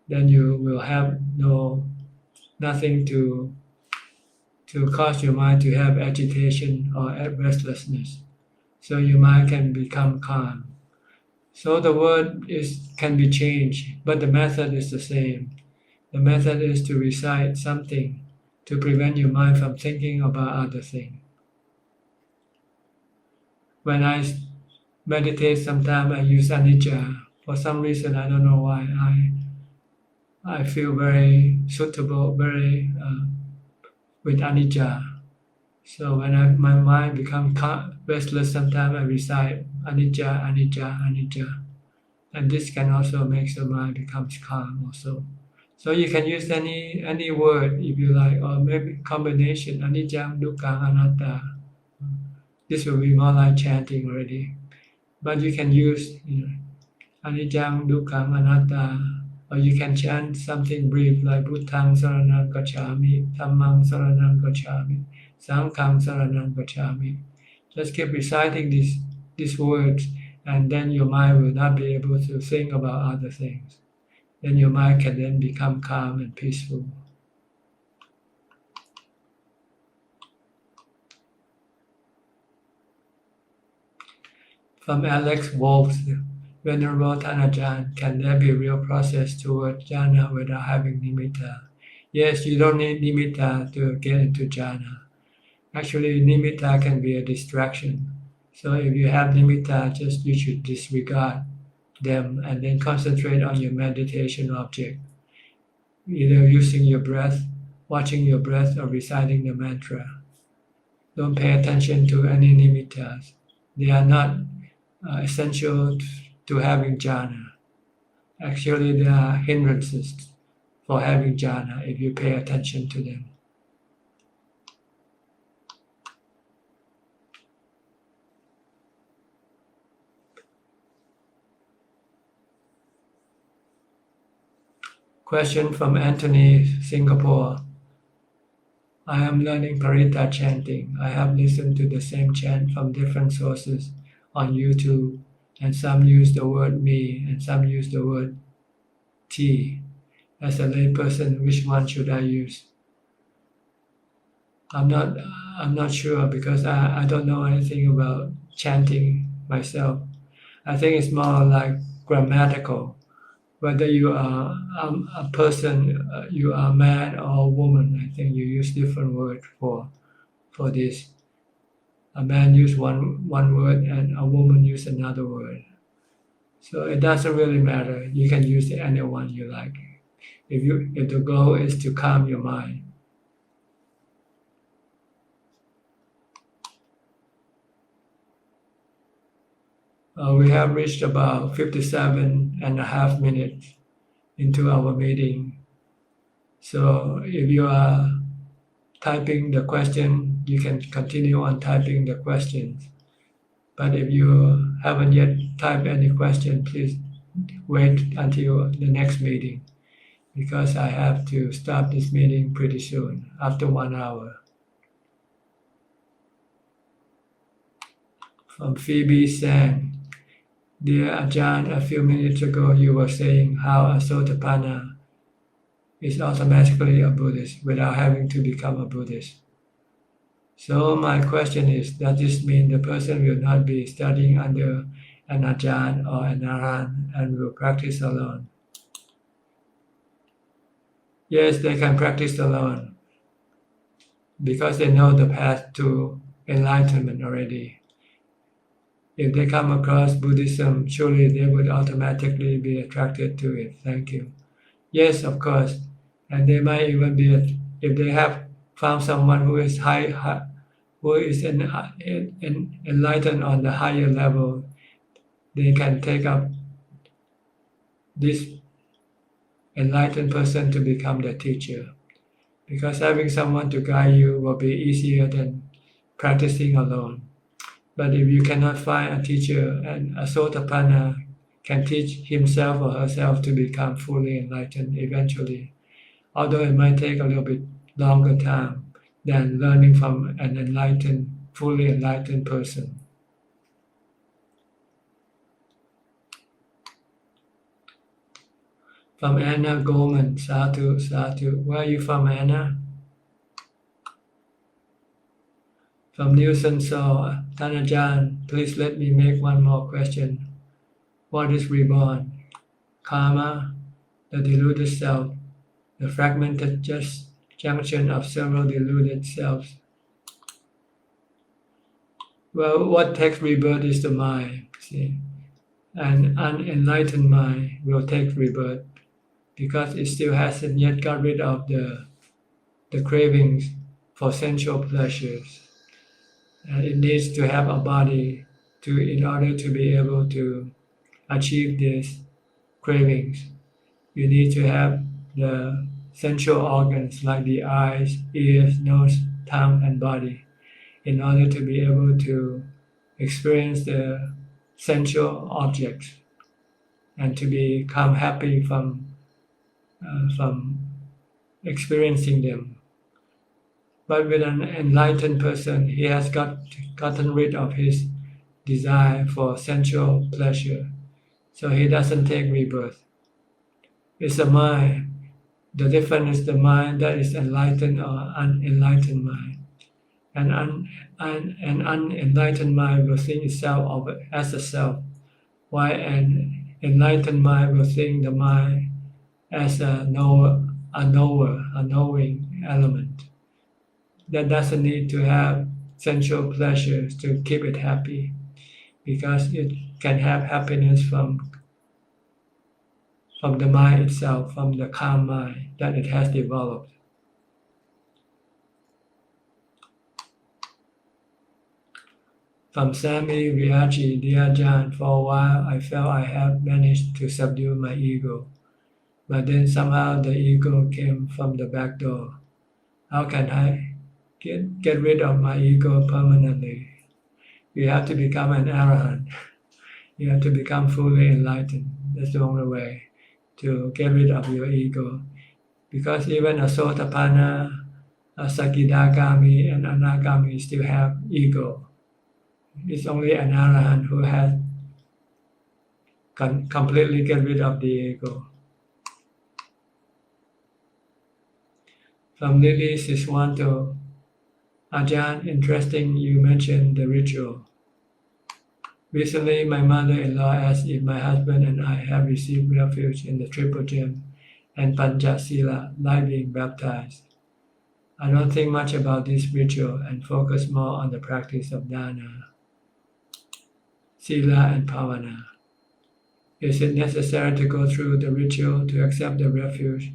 Then you will have nothing to cause your mind to have agitation or restlessness. So your mind can become calm. So the word can be changed, but the method is the same. The method is to recite something to prevent your mind from thinking about other things. When I meditate, sometimes I use anicca. For some reason, I don't know why. I feel very suitable, very with anicca. So when my mind becomes restless, sometimes I recite anicca, anicca, anicca. And this can also make the mind becomes calm also. So you can use any word if you like, or maybe combination, anicca, dukkha, anatta. This will be more like chanting already. But you can use anicca, dukkha, anatta, or you can chant something brief like Buddhang saranam gacchami, Dhammang saranam gacchami, Sanghang saranam gacchami. Just keep reciting these words, and then your mind will not be able to think about other things. then your mind can then become calm and peaceful. From Alex Wolf, Venerable Ajahn, can there be real process toward jhana without having nimitta? Yes, you don't need nimitta to get into jhana. Actually, nimitta can be a distraction. So if you have nimitta, you should disregard them and then concentrate on your meditation object, either using your breath, watching your breath, or reciting the mantra. Don't pay attention to any nimittas. They are not essential to having jhana. Actually, they are hindrances for having jhana if you pay attention to them. Question from Anthony, Singapore. I am learning Parita chanting. I have listened to the same chant from different sources on YouTube, and some use the word me and some use the word T. As a layperson, which one should I use? I'm not sure because I don't know anything about chanting myself. I think it's more like grammatical. Whether you are a person, you are a man or a woman, I think you use different words for this. A man use one word and a woman use another word. So it doesn't really matter. You can use any one you like. If the goal is to calm your mind. We have reached about 57 and a half minutes into our meeting. So if you are typing the question, you can continue on typing the questions. But if you haven't yet typed any question, please wait until the next meeting because I have to stop this meeting pretty soon, after 1 hour. From Phoebe Sang. Dear Ajahn, a few minutes ago you were saying how a Sotapanna is automatically a Buddhist without having to become a Buddhist. So my question is, does this mean the person will not be studying under an Ajahn or an Arahant and will practice alone? Yes, they can practice alone because they know the path to enlightenment already. If they come across Buddhism, surely they would automatically be attracted to it. Thank you. Yes, of course. And they might even be, if they have found someone who is enlightened on the higher level, they can take up this enlightened person to become their teacher. Because having someone to guide you will be easier than practicing alone. But if you cannot find a teacher, and a Sotapanna can teach himself or herself to become fully enlightened eventually, although it might take a little bit longer time than learning from an fully enlightened person. From Anna Goldman, Sadhu, Sadhu. Where are you from, Anna? From Nielsen Saw, Tanajan, please let me make one more question. What is reborn? Karma, the deluded self, the fragmented junction of several deluded selves. Well, what takes rebirth is the mind. See? An unenlightened mind will take rebirth because it still hasn't yet got rid of the cravings for sensual pleasures. And it needs to have a body in order to be able to achieve these cravings. You need to have the sensual organs like the eyes, ears, nose, tongue, and body in order to be able to experience the sensual objects and to become happy from experiencing them. But with an enlightened person, he has gotten rid of his desire for sensual pleasure, so he doesn't take rebirth. It's a mind. The difference is the mind that is enlightened or unenlightened mind. An unenlightened mind will think itself of as a self, while an enlightened mind will think the mind as a knowing element that doesn't need to have sensual pleasures to keep it happy, because it can have happiness from the mind itself, from the calm mind that it has developed. From Sami Riachi, dear Ajahn, for a while I felt I had managed to subdue my ego, but then somehow the ego came from the back door. How can I get rid of my ego permanently? You have to become an arahant. You have to become fully enlightened. That's the only way to get rid of your ego. Because even a Sotapanna, a Sakidagami, and Anagami still have ego. It's only an arahant who has completely get rid of the ego. From Lily Siswanto, Ajahn, interesting you mentioned the ritual. Recently, my mother-in-law asked if my husband and I have received refuge in the Triple Gem and Panchasila, like being baptized. I don't think much about this ritual and focus more on the practice of dana, sila, and bhavana. Is it necessary to go through the ritual to accept the refuge?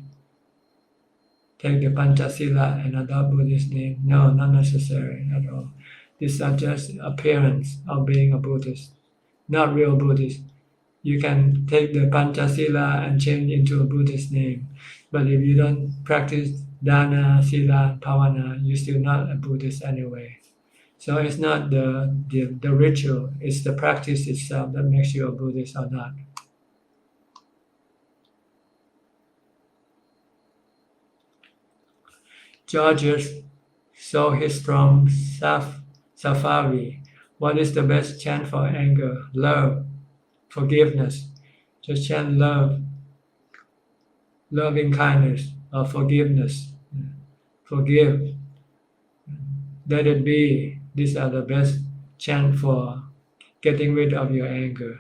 Take the Panchasila and adopt Buddhist name? No, not necessary at all. These are just appearance of being a Buddhist, not real Buddhist. You can take the Panchasila and change into a Buddhist name, but if you don't practice dana, sila, bhavana, you're still not a Buddhist anyway. So it's not the ritual, it's the practice itself that makes you a Buddhist or not. Georges saw his strong Safari. What is the best chant for anger? Love, forgiveness. Just chant love, loving kindness, or forgiveness. Forgive. Let it be. These are the best chant for getting rid of your anger.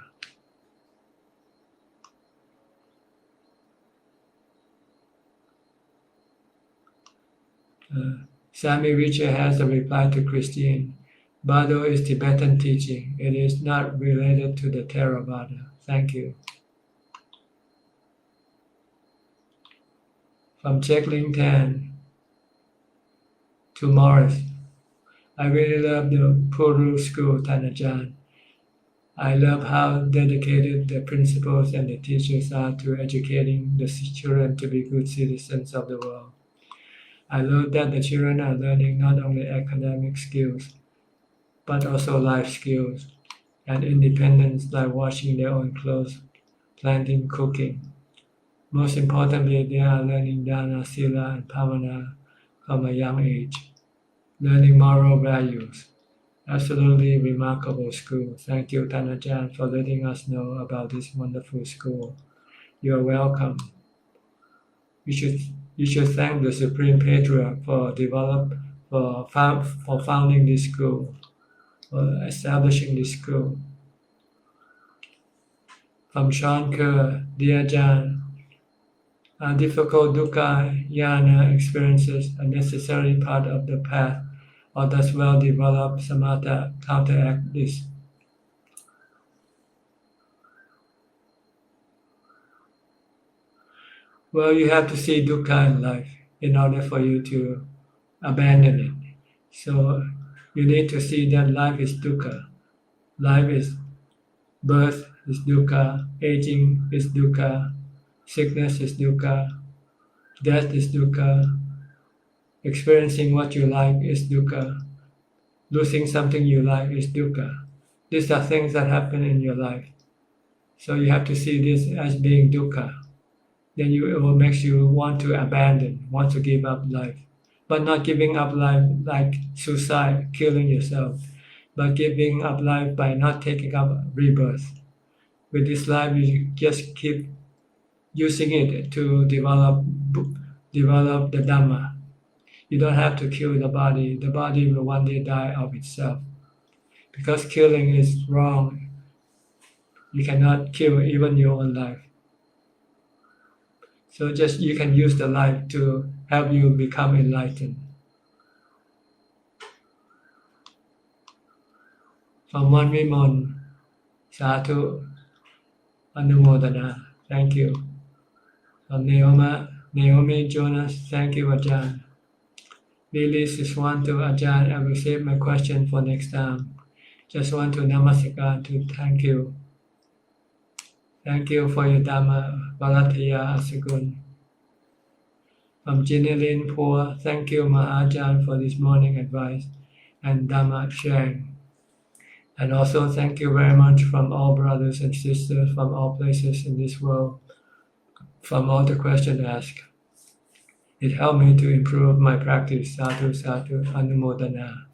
Sami Richa has a reply to Christine. Bardo is Tibetan teaching. It is not related to the Theravada. Thank you. From Checkling Tan to Morris. I really love the Puru school, Tanajan. I love how dedicated the principals and the teachers are to educating the children to be good citizens of the world. I love that the children are learning not only academic skills, but also life skills and independence, like washing their own clothes, planting, cooking. Most importantly, they are learning dana, sila, and bhavana from a young age, learning moral values. Absolutely remarkable school. Thank you, Tanajan, for letting us know about this wonderful school. You are welcome. You should thank the Supreme Patriarch for founding this school, for establishing this school. From Sean Kerr, dear Ajahn, are difficult dukkha yana experiences a necessary part of the path, or does well-developed samatha counteract this? Well, you have to see dukkha in life in order for you to abandon it. So you need to see that life is dukkha. Life is birth is dukkha, aging is dukkha, sickness is dukkha, death is dukkha, experiencing what you like is dukkha, losing something you like is dukkha. These are things that happen in your life. So you have to see this as being dukkha. Then it will make you want to abandon, want to give up life. But not giving up life like suicide, killing yourself, but giving up life by not taking up rebirth. With this life, you just keep using it to develop the Dhamma. You don't have to kill the body. The body will one day die of itself. Because killing is wrong. You cannot kill even your own life. So just you can use the life to help you become enlightened. From One Vimon, Sadhu, Anumodana, thank you. From Naomi Jonas, thank you, Ajahn. Lily Siswanto, Ajahn, I will save my question for next time. Just want to namaskar to thank you. Thank you for your Dhamma, Valataya Asakun. From Jinilin Poor, thank you, Ma Ajahn, for this morning advice and Dhamma sharing. And also thank you very much from all brothers and sisters from all places in this world, from all the questions asked. It helped me to improve my practice. Sadhu, sadhu, anumodana.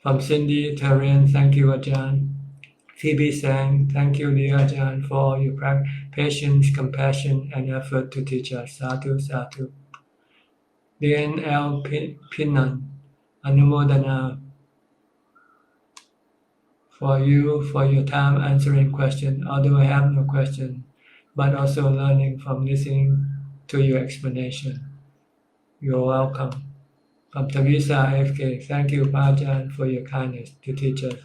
From Cindy Terrain, thank you, Ajahn. Phoebe Sang, thank you, dear Ajahn, for all your patience, compassion, and effort to teach us. Sadhu, sadhu. Lian L. Pinan, anumodana for you for your time answering questions, although I have no question, but also learning from listening to your explanation. You're welcome. From Tavisa AFK, thank you, Ajahn, for your kindness to teach us.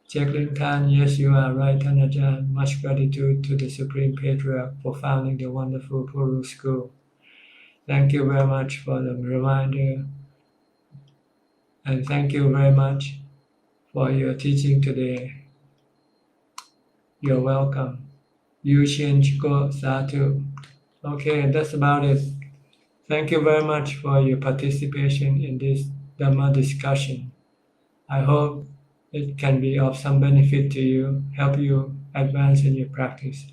Jacqueline Khan, yes, you are right, Ajahn. Much gratitude to the Supreme Patriarch for founding the wonderful Puru School. Thank you very much for the reminder. And thank you very much for your teaching today. You're welcome. Yu Shin Chiko Satu. Okay, that's about it. Thank you very much for your participation in this Dhamma discussion. I hope it can be of some benefit to you, help you advance in your practice.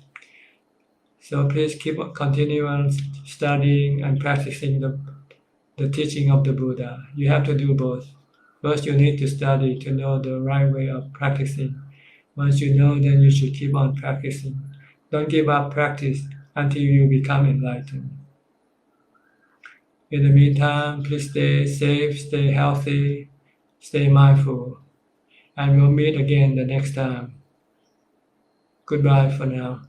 So please continue on studying and practicing the teaching of the Buddha. You have to do both. First, you need to study to know the right way of practicing. Once you know, then you should keep on practicing. Don't give up practice until you become enlightened. In the meantime, please stay safe, stay healthy, stay mindful, and we'll meet again the next time. Goodbye for now.